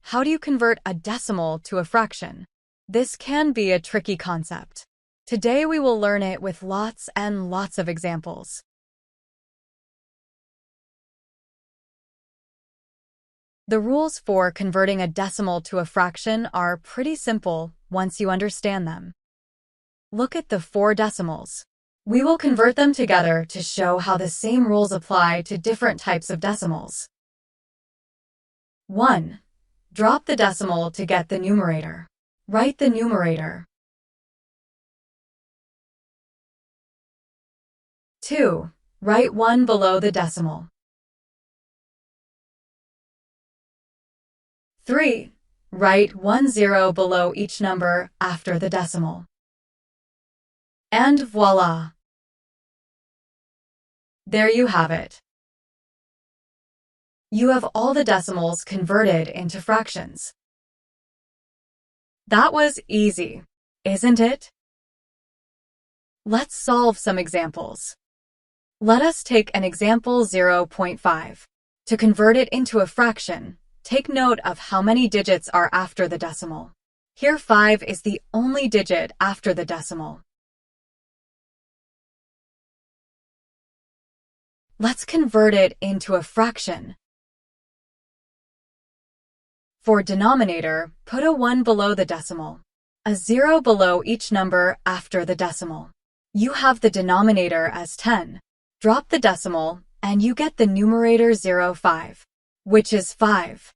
How do you convert a decimal to a fraction? This can be a tricky concept. Today we will learn it with lots and lots of examples. The rules for converting a decimal to a fraction are pretty simple once you understand them. Look at the 4 decimals. We will convert them together to show how the same rules apply to different types of decimals. 1. Drop the decimal to get the numerator. Write the numerator. 2. Write 1 below the decimal. 3. Write 1 0 below each number after the decimal. And voila! There you have it. You have all the decimals converted into fractions. That was easy, isn't it? Let's solve some examples. Let us take an example 0.5. To convert it into a fraction, take note of how many digits are after the decimal. Here 5 is the only digit after the decimal. Let's convert it into a fraction. For denominator, put a 1 below the decimal, a 0 below each number after the decimal. You have the denominator as 10. Drop the decimal, and you get the numerator 0.5, which is 5.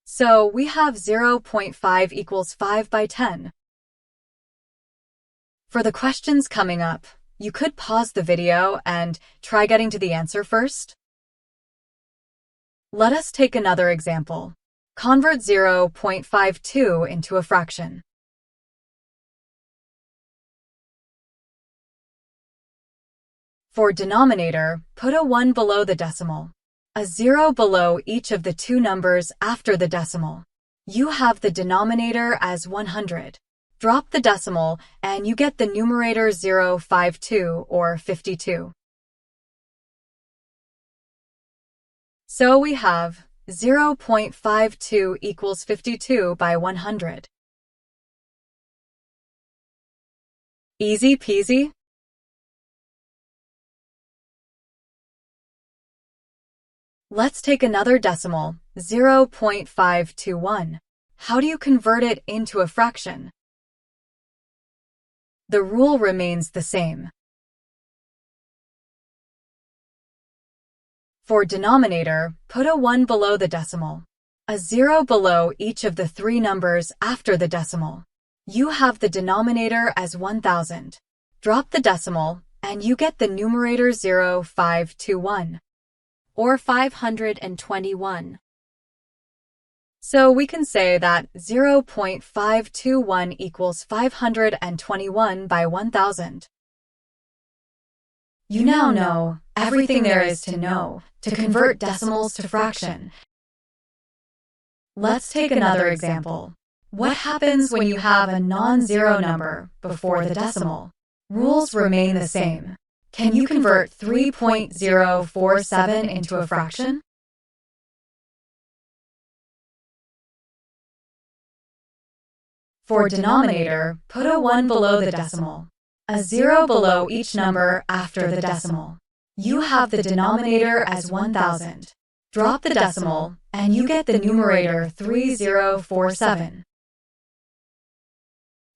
So we have 0.5 equals 5 by 10. For the questions coming up, you could pause the video and try getting to the answer first. Let us take another example. Convert 0.52 into a fraction. For denominator, put a 1 below the decimal, a 0 below each of the 2 numbers after the decimal. You have the denominator as 100. Drop the decimal, and you get the numerator 0.52 or 52. So we have 0.52 equals 52 by 100. Easy peasy? Let's take another decimal, 0.521. How do you convert it into a fraction? The rule remains the same. For denominator, put a 1 below the decimal, a 0 below each of the 3 numbers after the decimal. You have the denominator as 1000. Drop the decimal, and you get the numerator 0.521, or 521. So we can say that 0.521 equals 521 by 1000. You now know everything there is to know to convert decimals to fraction. Let's take another example. What happens when you have a non-zero number before the decimal? Rules remain the same. Can you convert 3.047 into a fraction? For denominator, put a 1 below the decimal, a 0 below each number after the decimal. You have the denominator as 1000. Drop the decimal, and you get the numerator 3047.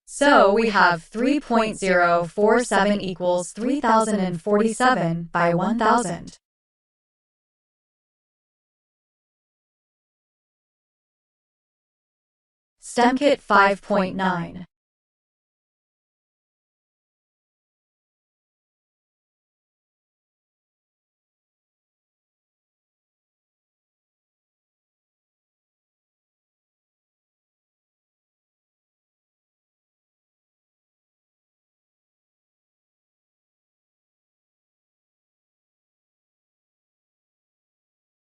So we have 3.047 equals 3047 by 1000. STEMKit 5.9.